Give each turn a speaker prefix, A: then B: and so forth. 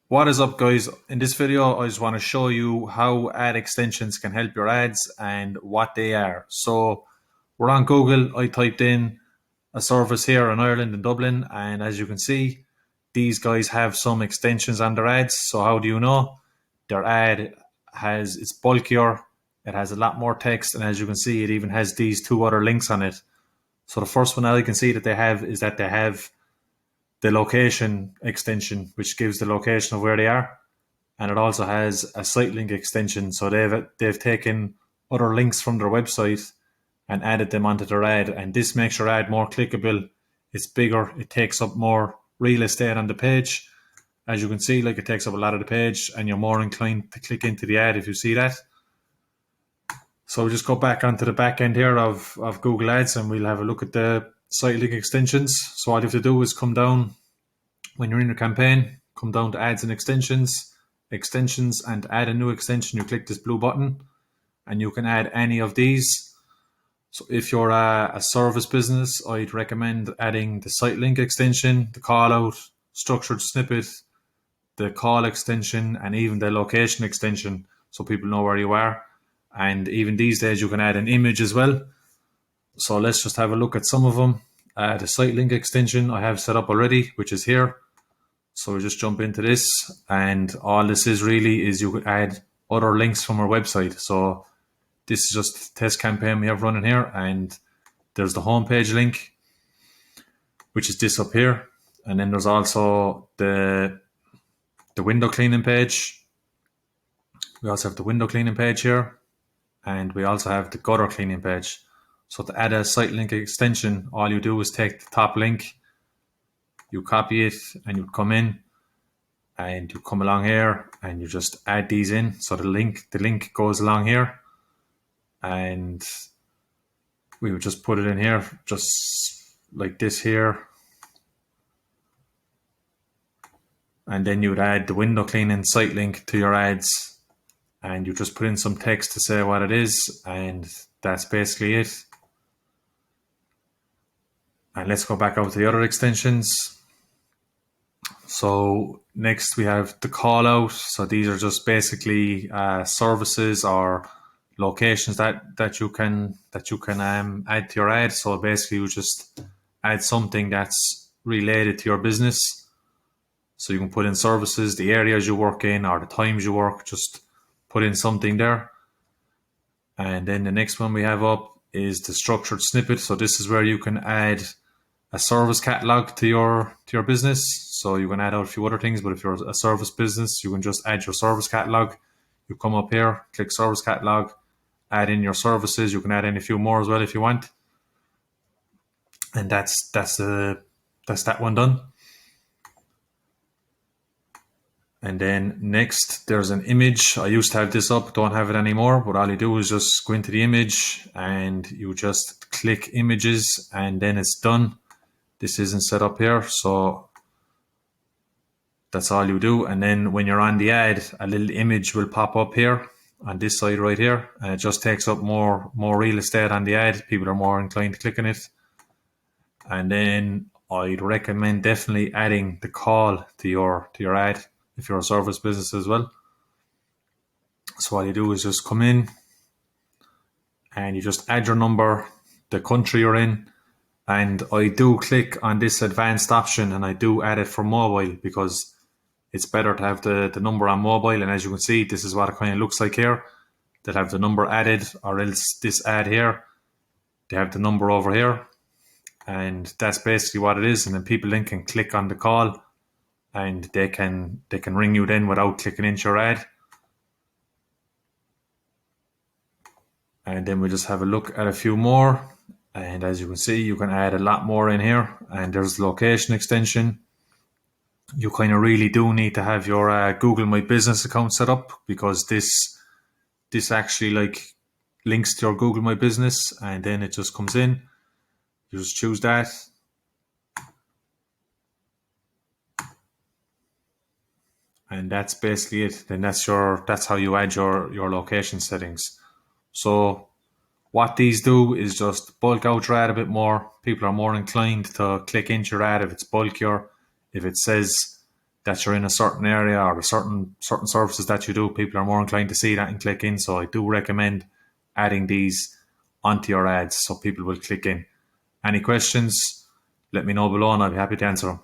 A: What is up, guys? In this video I just want to show you how ad extensions can help your ads and what they are. So we're on Google. I typed in a service here in Ireland, in Dublin, and as you can see, these guys have some extensions on their ads. So how do you know? Their ad it's bulkier, it has a lot more text, and as you can see, it even has these two other links on it. So the first one I can see that they have is that they have the location extension, which gives the location of where they are, and it also has a sitelink extension. So they've taken other links from their website and added them onto their ad, and this makes your ad more clickable. It's bigger. It takes up more real estate on the page. As you can see, like, it takes up a lot of the page, and you're more inclined to click into the ad if you see that. So we'll just go back onto the back end here of Google Ads, and we'll have a look at the sitelink extensions. So all you have to do is come down when you're in your campaign, come down to ads and extensions, and add a new extension. You click this blue button and you can add any of these. So if you're a service business, I'd recommend adding the sitelink extension, the callout, structured snippet, the call extension, and even the location extension, so people know where you are. And even these days you can add an image as well. So let's just have a look at some of them. The sitelink extension I have set up already, which is here. So we just jump into this, and all this is really is you could add other links from our website. So this is just a test campaign we have running here, and there's the homepage link, which is this up here, and then there's also the window cleaning page. We also have the window cleaning page here, and we also have the gutter cleaning page. So to add a sitelink extension, all you do is take the top link, you copy it, and you come in and you come along here and you just add these in. So the link goes along here, and we would just put it in here just like this here. And then you would add the window cleaning site link to your ads, and you just put in some text to say what it is, and that's basically it. And let's go back over to the other extensions. So next we have the call out. So these are just basically services or locations that you can add to your ad. So basically you just add something that's related to your business. So you can put in services, the areas you work in, or the times you work. Just put in something there. And then the next one we have up is the structured snippet. So this is where you can add a service catalog to your business. So you can add out a few other things, but if you're a service business, you can just add your service catalog. You come up here, click service catalog, add in your services. You can add in a few more as well if you want. And that's that one done. And then next, there's an image. I used to have this up, don't have it anymore, but all you do is just go into the image and you just click images, and then it's done. This isn't set up here, so that's all you do. And then when you're on the ad, a little image will pop up here on this side right here, and it just takes up more real estate on the ad. People are more inclined to click on it. And then I'd recommend definitely adding the call to your ad if you're a service business as well. So all you do is just come in and you just add your number, the country you're in, and I do click on this advanced option and I do add it for mobile because it's better to have the number on mobile. And as you can see, this is what it kind of looks like here. They'll have the number added, or else this ad here, they have the number over here, and that's basically what it is. And then people then can click on the call and they can ring you then without clicking into your ad. And then we just have a look at a few more. And as you can see, you can add a lot more in here. And there's the location extension. You kind of really do need to have your Google My Business account set up, because this actually like links to your Google My Business, and then it just comes in. You just choose that. And that's basically it. Then that's how you add your location settings. So what these do is just bulk out your ad a bit more. People are more inclined to click into your ad if it's bulkier, if it says that you're in a certain area or a certain services that you do, people are more inclined to see that and click in. So I do recommend adding these onto your ads so people will click in. Any questions, let me know below and I'll be happy to answer them.